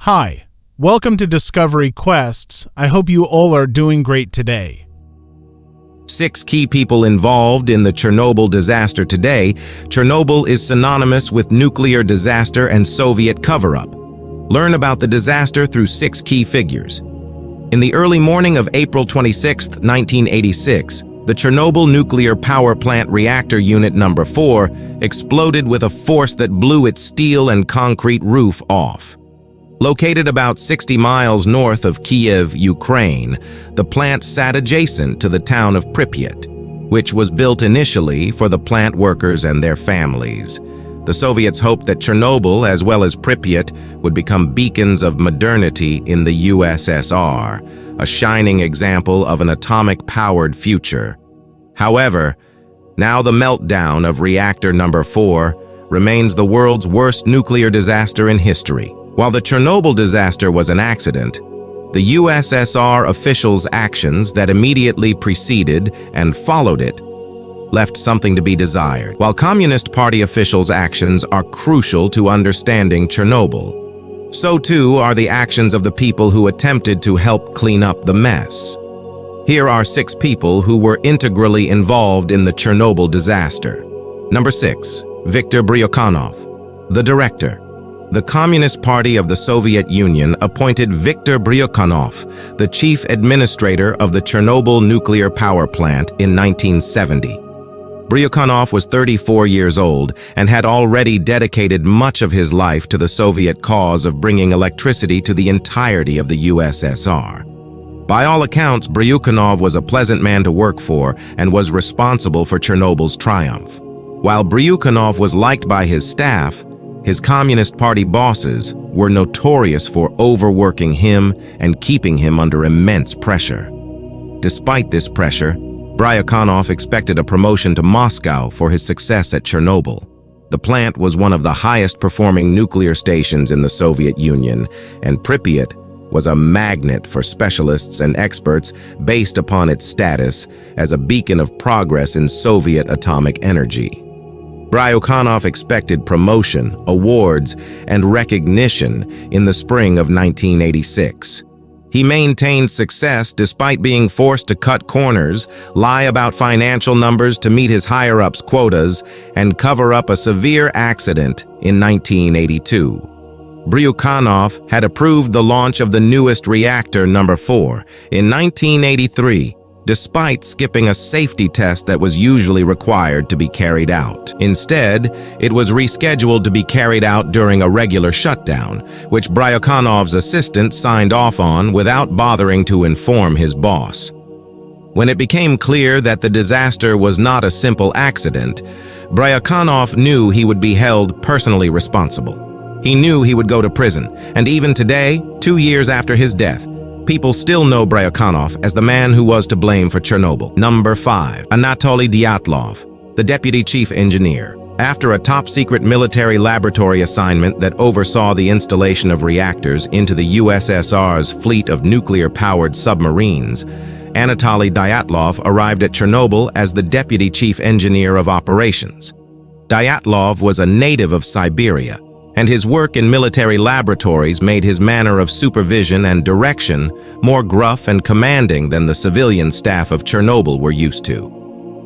Hi, welcome to Discovery Quests. I hope you all are doing great today. 6 key people involved in the Chernobyl disaster today. Chernobyl is synonymous with nuclear disaster and Soviet cover-up. Learn about the disaster through 6 key figures. In the early morning of April 26, 1986, the Chernobyl nuclear power plant reactor unit number 4 exploded with a force that blew its steel and concrete roof off. Located about 60 miles north of Kiev, Ukraine, the plant sat adjacent to the town of Pripyat, which was built initially for the plant workers and their families. The Soviets hoped that Chernobyl, as well as Pripyat, would become beacons of modernity in the USSR, a shining example of an atomic-powered future. However, now the meltdown of reactor number 4 remains the world's worst nuclear disaster in history. While the Chernobyl disaster was an accident, the USSR officials' actions that immediately preceded and followed it left something to be desired. While Communist Party officials' actions are crucial to understanding Chernobyl, so too are the actions of the people who attempted to help clean up the mess. Here are 6 people who were integrally involved in the Chernobyl disaster. Number 6. Viktor Bryukhanov, the director. The Communist Party of the Soviet Union appointed Viktor Bryukhanov, the chief administrator of the Chernobyl nuclear power plant in 1970. Bryukhanov was 34 years old and had already dedicated much of his life to the Soviet cause of bringing electricity to the entirety of the USSR. By all accounts, Bryukhanov was a pleasant man to work for and was responsible for Chernobyl's triumph. While Bryukhanov was liked by his staff, his Communist Party bosses were notorious for overworking him and keeping him under immense pressure. Despite this pressure, Bryukhanov expected a promotion to Moscow for his success at Chernobyl. The plant was one of the highest-performing nuclear stations in the Soviet Union, and Pripyat was a magnet for specialists and experts based upon its status as a beacon of progress in Soviet atomic energy. Bryukhanov expected promotion, awards, and recognition in the spring of 1986. He maintained success despite being forced to cut corners, lie about financial numbers to meet his higher-ups' quotas, and cover up a severe accident in 1982. Bryukhanov had approved the launch of the newest reactor number 4 in 1983, despite skipping a safety test that was usually required to be carried out. Instead, it was rescheduled to be carried out during a regular shutdown, which Bryukhanov's assistant signed off on without bothering to inform his boss. When it became clear that the disaster was not a simple accident, Bryukhanov knew he would be held personally responsible. He knew he would go to prison, and even today, 2 years after his death, people still know Bryukhanov as the man who was to blame for Chernobyl. Number 5. Anatoly Dyatlov, the deputy chief engineer. After a top-secret military laboratory assignment that oversaw the installation of reactors into the USSR's fleet of nuclear-powered submarines, Anatoly Dyatlov arrived at Chernobyl as the deputy chief engineer of operations. Dyatlov was a native of Siberia, and his work in military laboratories made his manner of supervision and direction more gruff and commanding than the civilian staff of Chernobyl were used to.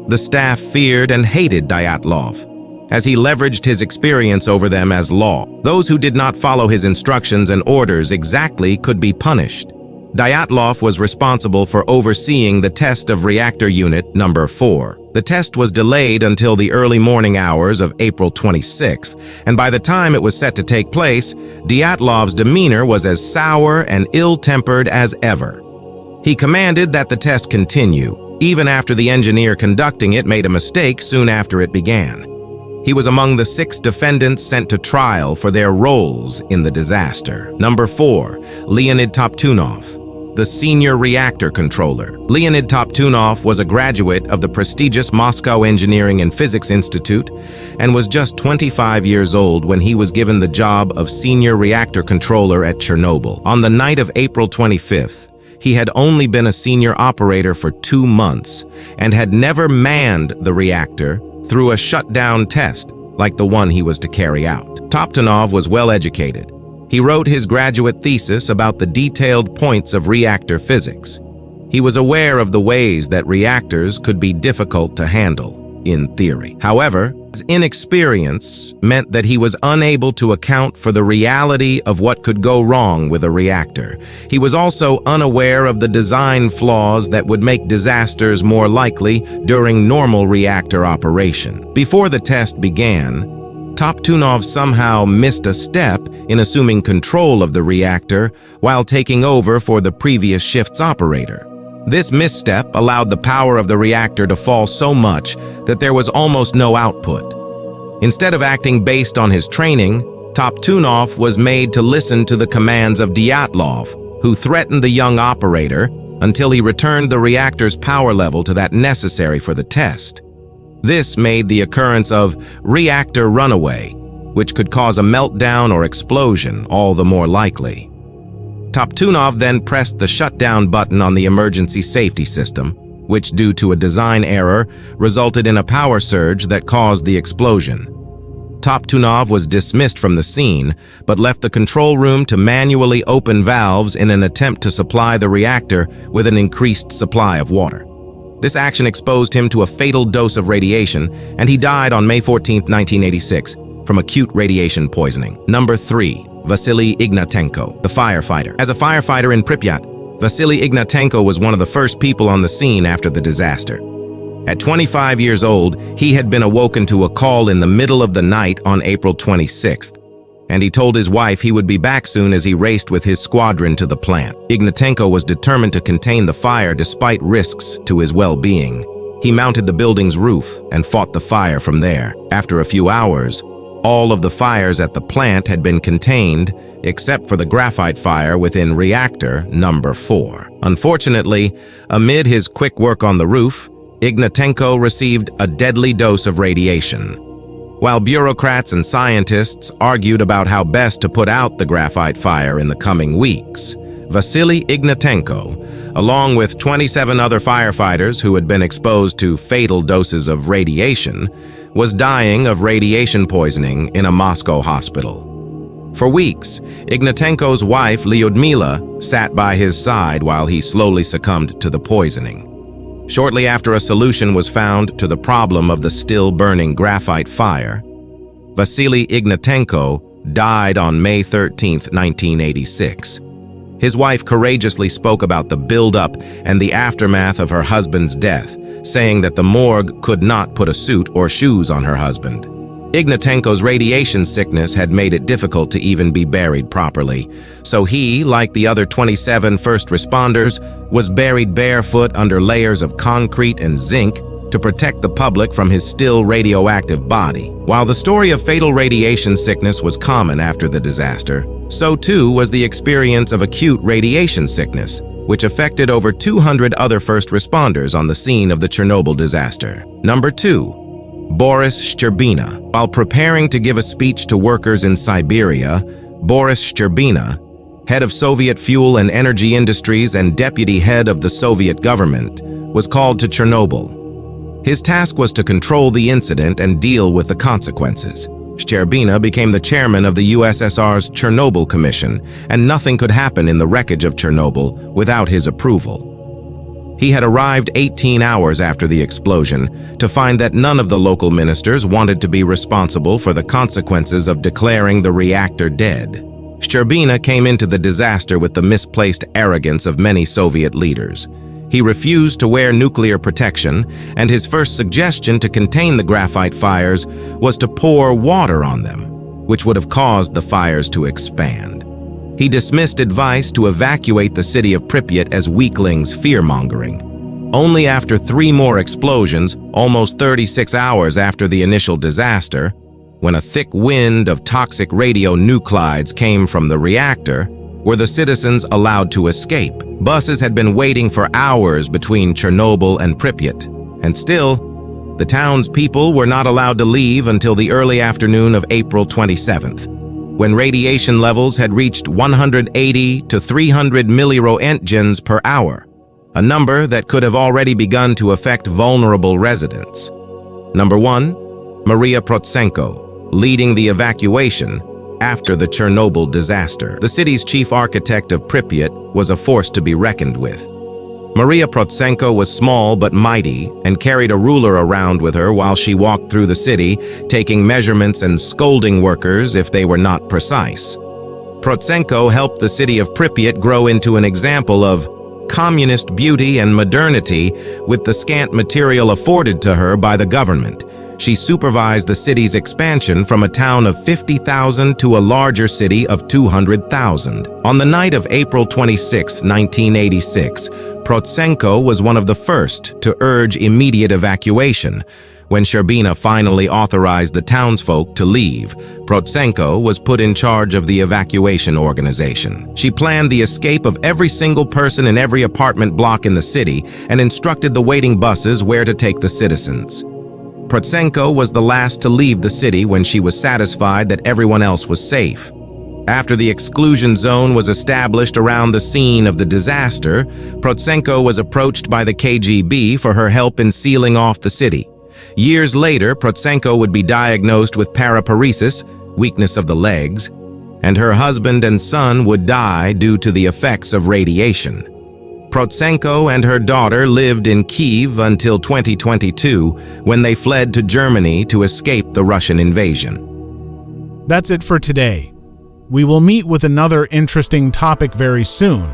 The staff feared and hated Dyatlov, as he leveraged his experience over them as law. Those who did not follow his instructions and orders exactly could be punished. Dyatlov was responsible for overseeing the test of reactor unit number 4. The test was delayed until the early morning hours of April 26th, and by the time it was set to take place, Dyatlov's demeanor was as sour and ill-tempered as ever. He commanded that the test continue, even after the engineer conducting it made a mistake soon after it began. He was among the 6 defendants sent to trial for their roles in the disaster. Number 4. Leonid Toptunov, the senior reactor controller. Leonid Toptunov was a graduate of the prestigious Moscow Engineering and Physics Institute and was just 25 years old when he was given the job of senior reactor controller at Chernobyl. On the night of April 25th, he had only been a senior operator for 2 months and had never manned the reactor through a shutdown test like the one he was to carry out. Toptunov was well educated. He wrote his graduate thesis about the detailed points of reactor physics. He was aware of the ways that reactors could be difficult to handle, in theory. However, his inexperience meant that he was unable to account for the reality of what could go wrong with a reactor. He was also unaware of the design flaws that would make disasters more likely during normal reactor operation. Before the test began, Toptunov somehow missed a step in assuming control of the reactor while taking over for the previous shift's operator. This misstep allowed the power of the reactor to fall so much that there was almost no output. Instead of acting based on his training, Toptunov was made to listen to the commands of Dyatlov, who threatened the young operator until he returned the reactor's power level to that necessary for the test. This made the occurrence of reactor runaway, which could cause a meltdown or explosion, all the more likely. Toptunov then pressed the shutdown button on the emergency safety system, which, due to a design error, resulted in a power surge that caused the explosion. Toptunov was dismissed from the scene, but left the control room to manually open valves in an attempt to supply the reactor with an increased supply of water. This action exposed him to a fatal dose of radiation, and he died on May 14, 1986, from acute radiation poisoning. Number 3. Vasily Ignatenko, the firefighter. As a firefighter in Pripyat, Vasily Ignatenko was one of the first people on the scene after the disaster. At 25 years old, he had been awoken to a call in the middle of the night on April 26th, and he told his wife he would be back soon as he raced with his squadron to the plant. Ignatenko was determined to contain the fire despite risks to his well-being. He mounted the building's roof and fought the fire from there. After a few hours, all of the fires at the plant had been contained, except for the graphite fire within reactor number 4. Unfortunately, amid his quick work on the roof, Ignatenko received a deadly dose of radiation. While bureaucrats and scientists argued about how best to put out the graphite fire in the coming weeks, Vasily Ignatenko, along with 27 other firefighters who had been exposed to fatal doses of radiation, was dying of radiation poisoning in a Moscow hospital. For weeks, Ignatenko's wife, Lyudmila, sat by his side while he slowly succumbed to the poisoning. Shortly after a solution was found to the problem of the still-burning graphite fire, Vasily Ignatenko died on May 13, 1986. His wife courageously spoke about the build-up and the aftermath of her husband's death, saying that the morgue could not put a suit or shoes on her husband. Ignatenko's radiation sickness had made it difficult to even be buried properly, so he, like the other 27 first responders, was buried barefoot under layers of concrete and zinc to protect the public from his still radioactive body. While the story of fatal radiation sickness was common after the disaster, so too was the experience of acute radiation sickness, which affected over 200 other first responders on the scene of the Chernobyl disaster. Number 2. Boris Shcherbina. While preparing to give a speech to workers in Siberia, Boris Shcherbina, head of Soviet fuel and energy industries and deputy head of the Soviet government, was called to Chernobyl. His task was to control the incident and deal with the consequences. Shcherbina became the chairman of the USSR's Chernobyl Commission, and nothing could happen in the wreckage of Chernobyl without his approval. He had arrived 18 hours after the explosion to find that none of the local ministers wanted to be responsible for the consequences of declaring the reactor dead. Shcherbina came into the disaster with the misplaced arrogance of many Soviet leaders. He refused to wear nuclear protection, and his first suggestion to contain the graphite fires was to pour water on them, which would have caused the fires to expand. He dismissed advice to evacuate the city of Pripyat as weaklings fear-mongering. Only after 3 more explosions, almost 36 hours after the initial disaster, when a thick wind of toxic radionuclides came from the reactor, were the citizens allowed to escape. Buses had been waiting for hours between Chernobyl and Pripyat, and still, the townspeople were not allowed to leave until the early afternoon of April 27th, when radiation levels had reached 180 to 300 milliroentgens per hour, a number that could have already begun to affect vulnerable residents. Number 1, Maria Protsenko, leading the evacuation, after the Chernobyl disaster. The city's chief architect of Pripyat was a force to be reckoned with. Maria Protsenko was small but mighty and carried a ruler around with her while she walked through the city, taking measurements and scolding workers if they were not precise. Protsenko helped the city of Pripyat grow into an example of communist beauty and modernity with the scant material afforded to her by the government. She supervised the city's expansion from a town of 50,000 to a larger city of 200,000. On the night of April 26, 1986, Protsenko was one of the first to urge immediate evacuation. When Shcherbina finally authorized the townsfolk to leave, Protsenko was put in charge of the evacuation organization. She planned the escape of every single person in every apartment block in the city and instructed the waiting buses where to take the citizens. Protsenko was the last to leave the city when she was satisfied that everyone else was safe. After the exclusion zone was established around the scene of the disaster, Protsenko was approached by the KGB for her help in sealing off the city. Years later, Protsenko would be diagnosed with paraparesis, weakness of the legs, and her husband and son would die due to the effects of radiation. Protsenko and her daughter lived in Kyiv until 2022, when they fled to Germany to escape the Russian invasion. That's it for today. We will meet with another interesting topic very soon.